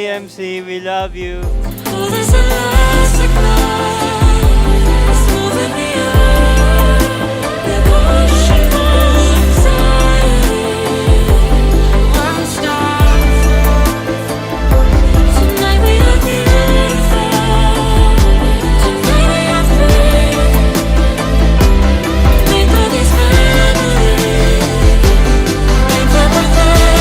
birthday, MC. We love you. Oh, there's elastic love. It's moving me up. We're pushing anxiety. One star. Tonight we are beautiful. Tonight we are free. Make all these memories. Make my birthday.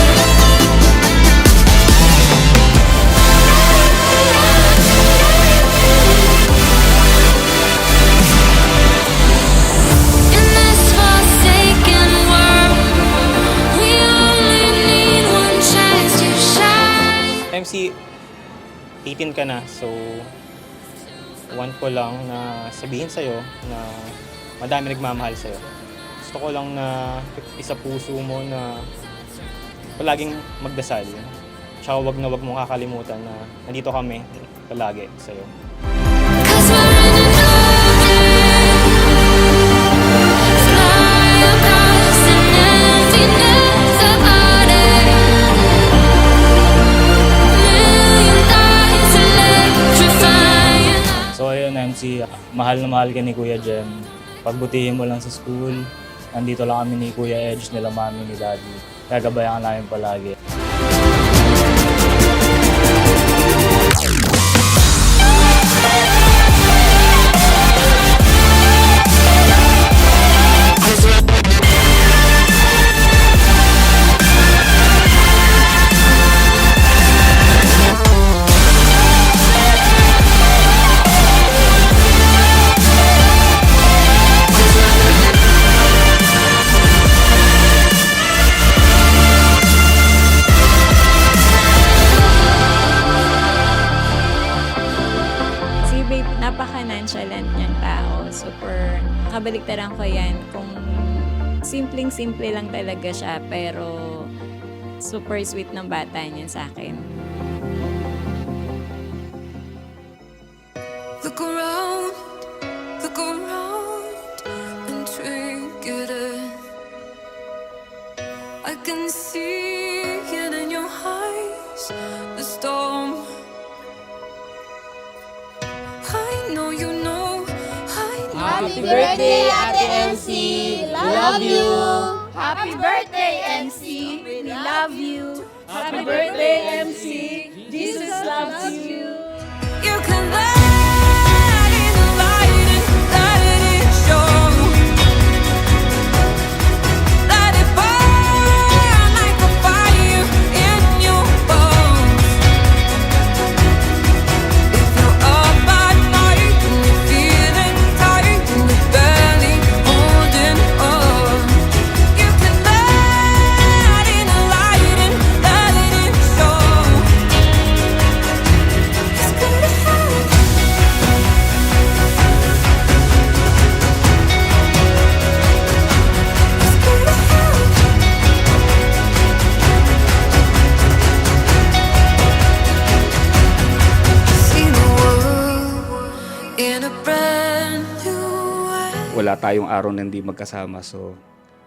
In this forsaken world, we only need one chance to shine. MC, 18 ka na, so want ko lang na sabihin sa'yo na madami nagmamahal sa'yo. Gusto ko lang na isa puso mo na palaging magdasal. Tsaka wag mong kakalimutan na nandito kami palagi sa'yo. 'Cause we're in an ocean, fly across an emptiness about it. Million thoughts electrifying. So ayun MC, mahal na mahal ka ni Kuya Jem. Pagbutihin mo lang sa school. Nandito lang kami ni Kuya Edge, nila mami ni Daddy. Gagabayan ka namin palagi. Si Babe, napaka-nonchalant niyang tao. Super, kabaliktaran ko yan. Kung simpleng-simple lang talaga siya, pero super sweet ng bata niya sa akin. Look around and take it in. I can see it in your eyes, the storm. I know you know, I know. Happy birthday, Ate MC! Love you! Happy birthday, MC! We love you! Happy birthday, MC! Jesus loves you! You can let it light and let it show. Let it burn like a fire in your bones. If you're up at night and you're feeling tired and you're barely holding on, you can let it light and let it show. It's gonna happen. It's gonna happen. See the world in a brand new way. Wala tayong araw na hindi magkasama, so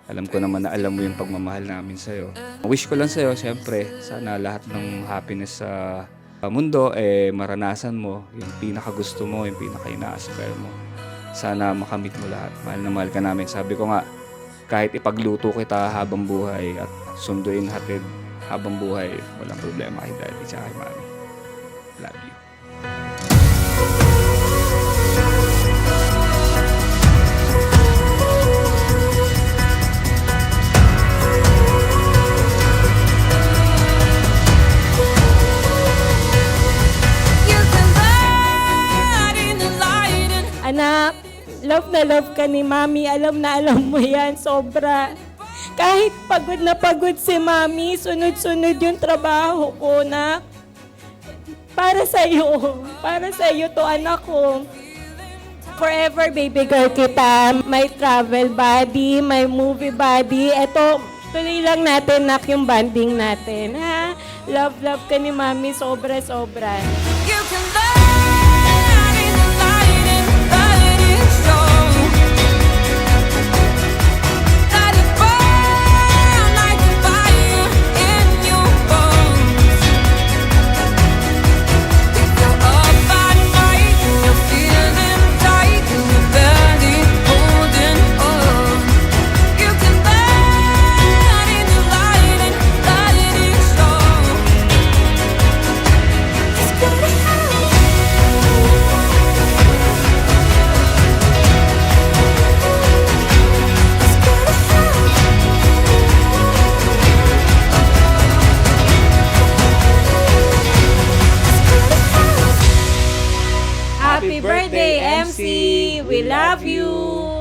alam ko naman na alam mo yung pagmamahal namin sa'yo. Wish ko lang sa'yo, siyempre, sana lahat ng happiness sa mundo, maranasan mo, yung pinakagusto mo, yung pinaka-ina-aspire mo. Sana makamit mo lahat. Mahal na mahal ka namin. Sabi ko nga, kahit ipagluto kita habang buhay at sunduin hatid habang buhay, walang problema kay Daddy at kay Mami. Love you. You can let it light and Anak, love na love ka ni Mami. Alam na alam mo yan, sobra. Kahit pagod na pagod si Mami, sunod-sunod yung trabaho ko, nak. Para sa'yo to, anak ko. Forever baby girl kita. May travel buddy, may movie buddy. Eto, tuloy lang natin, nak, yung banding natin, ha? Love ka ni Mami, sobra-sobra. you can let it light and let it show. Let it burn like a fire in your bones. Happy birthday, MC! We love you!